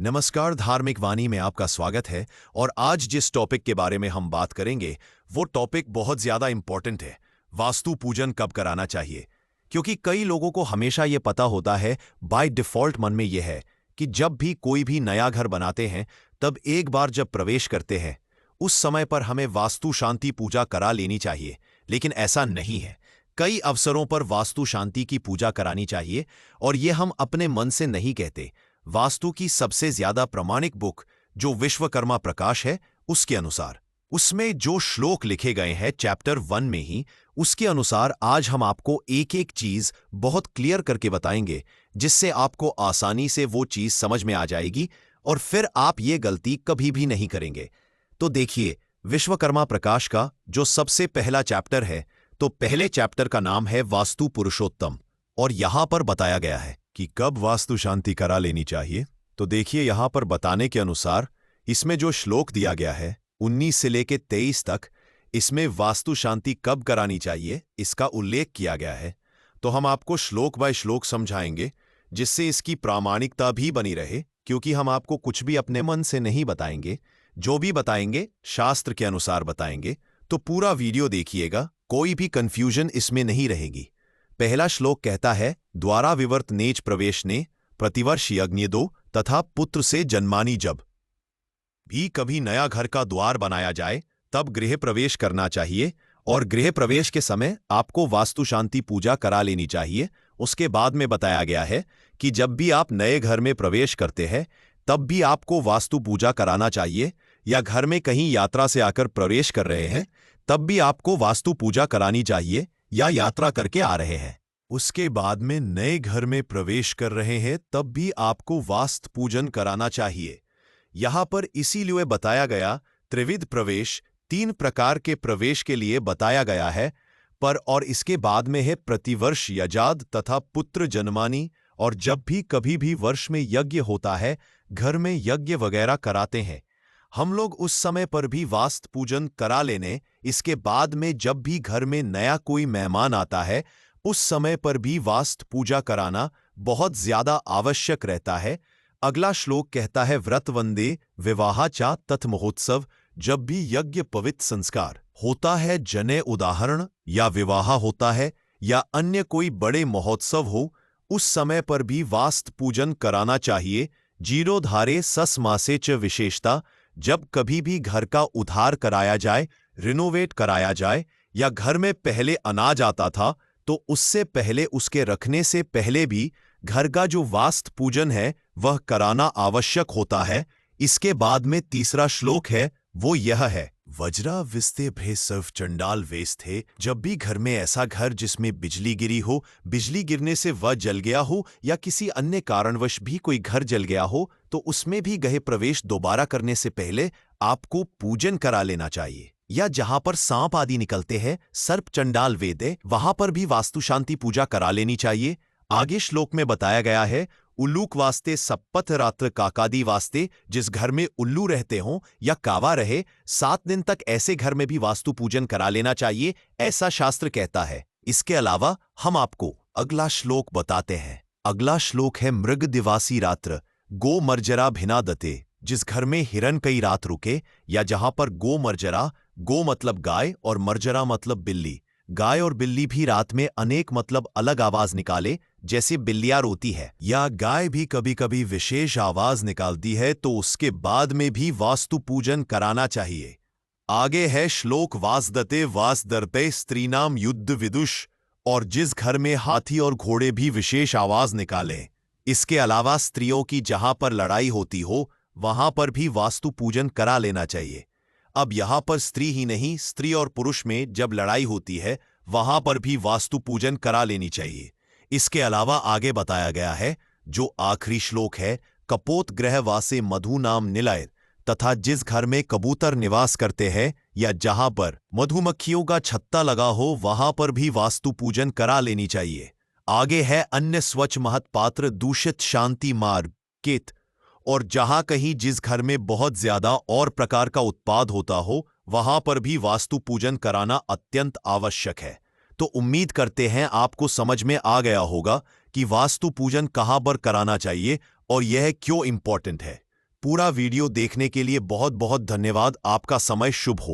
नमस्कार, धार्मिक वाणी में आपका स्वागत है। और आज जिस टॉपिक के बारे में हम बात करेंगे वो टॉपिक बहुत ज्यादा इंपॉर्टेंट है। वास्तु पूजन कब कराना चाहिए? क्योंकि कई लोगों को हमेशा ये पता होता है, बाय डिफॉल्ट मन में ये है कि जब भी कोई भी नया घर बनाते हैं तब एक बार जब प्रवेश करते हैं उस समय पर हमें वास्तु शांति पूजा करा लेनी चाहिए। लेकिन ऐसा नहीं है। कई अवसरों पर वास्तु शांति की पूजा करानी चाहिए, और ये हम अपने मन से नहीं कहते। वास्तु की सबसे ज्यादा प्रमाणिक बुक जो विश्वकर्मा प्रकाश है उसके अनुसार, उसमें जो श्लोक लिखे गए हैं चैप्टर 1 में ही, उसके अनुसार आज हम आपको एक एक चीज बहुत क्लियर करके बताएंगे, जिससे आपको आसानी से वो चीज समझ में आ जाएगी और फिर आप ये गलती कभी भी नहीं करेंगे। तो देखिए, विश्वकर्मा प्रकाश का जो सबसे पहला चैप्टर है, तो पहले चैप्टर का नाम है वास्तु पुरुषोत्तम, और यहां पर बताया गया है कि कब वास्तु शांति करा लेनी चाहिए। तो देखिए, यहां पर बताने के अनुसार इसमें जो श्लोक दिया गया है 19 से लेकर 23 तक, इसमें वास्तु शांति कब करानी चाहिए इसका उल्लेख किया गया है। तो हम आपको श्लोक बाय श्लोक समझाएंगे, जिससे इसकी प्रामाणिकता भी बनी रहे, क्योंकि हम आपको कुछ भी अपने मन से नहीं बताएंगे। जो भी बताएंगे शास्त्र के अनुसार बताएंगे। तो पूरा वीडियो देखिएगा, कोई भी कंफ्यूजन इसमें नहीं रहेगी। पहला श्लोक कहता है, द्वारा विवर्त नेच प्रवेश ने प्रतिवर्ष यज्ञ दो तथा पुत्र से जन्मानी। जब भी कभी नया घर का द्वार बनाया जाए तब गृह प्रवेश करना चाहिए, और गृह प्रवेश के समय आपको वास्तु शांति पूजा करा लेनी चाहिए। उसके बाद में बताया गया है कि जब भी आप नए घर में प्रवेश करते हैं तब भी आपको वास्तु पूजा कराना चाहिए, या घर में कहीं यात्रा से आकर प्रवेश कर रहे हैं तब भी आपको वास्तु पूजा करानी चाहिए, या यात्रा करके आ रहे हैं उसके बाद में नए घर में प्रवेश कर रहे हैं तब भी आपको वास्तु पूजन कराना चाहिए। यहां पर इसीलिए बताया गया त्रिविध प्रवेश, 3 प्रकार के प्रवेश के लिए बताया गया है। पर और इसके बाद में है प्रतिवर्ष यजाद तथा पुत्र जन्मानी, और जब भी कभी भी वर्ष में यज्ञ होता है, घर में यज्ञ वगैरह कराते हैं हम लोग, उस समय पर भी वास्तु पूजन करा लेने। इसके बाद में जब भी घर में नया कोई मेहमान आता है उस समय पर भी वास्तु पूजा कराना बहुत ज्यादा आवश्यक रहता है। अगला श्लोक कहता है, व्रत वंदे विवाह चा तथ महोत्सव। जब भी यज्ञ पवित्र संस्कार होता है, जने उदाहरण या विवाह होता है या अन्य कोई बड़े महोत्सव हो, उस समय पर भी वास्तु पूजन कराना चाहिए। जीरोधारे सस मासे च विशेषता, जब कभी भी घर का उद्धार कराया जाए, रिनोवेट कराया जाए, या घर में पहले अनाज आता था तो उससे पहले, उसके रखने से पहले भी घर का जो वास्तु पूजन है वह कराना आवश्यक होता है। इसके बाद में तीसरा श्लोक है, वो यह है, वज्रा विस्ते भ्रे सर्व चंडाल वेस थे। जब भी घर में ऐसा घर जिसमें बिजली गिरी हो, बिजली गिरने से वह जल गया हो, या किसी अन्य कारणवश भी कोई घर जल गया हो, तो उसमें भी गृह प्रवेश दोबारा करने से पहले आपको पूजन करा लेना चाहिए। या जहां पर सांप आदि निकलते हैं, सर्प चंडाल वेदे, वहां पर भी वास्तु शांति पूजा करा लेनी चाहिए। आगे श्लोक में बताया गया है, उल्लूक वास्ते सप्पथ रात्र काकादी वास्ते, जिस घर में उल्लू रहते हों या कावा रहे, 7 दिन तक ऐसे घर में भी वास्तु पूजन करा लेना चाहिए, ऐसा शास्त्र कहता है। इसके अलावा हम आपको अगला श्लोक बताते हैं। अगला श्लोक है, मृग दिवासी रात्र गो मर्जरा भिना दते। जिस घर में हिरन कई रात रुके, या जहां पर गो मर्जरा, गो मतलब गाय और मर्जरा मतलब बिल्ली, गाय और बिल्ली भी रात में अनेक मतलब अलग आवाज निकाले, जैसे बिल्लियां रोती है, या गाय भी कभी कभी विशेष आवाज निकालती है, तो उसके बाद में भी वास्तु पूजन कराना चाहिए। आगे है श्लोक, वासदते वासदरते स्त्रीनाम युद्ध विदुष, और जिस घर में हाथी और घोड़े भी विशेष आवाज निकालें। इसके अलावा स्त्रियों की जहां पर लड़ाई होती हो वहां पर भी वास्तु पूजन करा लेना चाहिए। अब यहां पर स्त्री ही नहीं, स्त्री और पुरुष में जब लड़ाई होती है वहां पर भी वास्तु पूजन करा लेनी चाहिए। इसके अलावा आगे बताया गया है, जो आखिरी श्लोक है, कपोत ग्रह वासे मधु नाम निलय, तथा जिस घर में कबूतर निवास करते हैं या जहां पर मधुमक्खियों का छत्ता लगा हो वहां पर भी वास्तु पूजन करा लेनी चाहिए। आगे है, अन्य स्वच्छ महत पात्र दूषित शांति मार्ग केत, और जहां कहीं जिस घर में बहुत ज्यादा और प्रकार का उत्पाद होता हो वहां पर भी वास्तु पूजन कराना अत्यंत आवश्यक है। तो उम्मीद करते हैं आपको समझ में आ गया होगा कि वास्तु पूजन कहां पर कराना चाहिए और यह क्यों इंपॉर्टेंट है। पूरा वीडियो देखने के लिए बहुत बहुत धन्यवाद। आपका समय शुभ हो।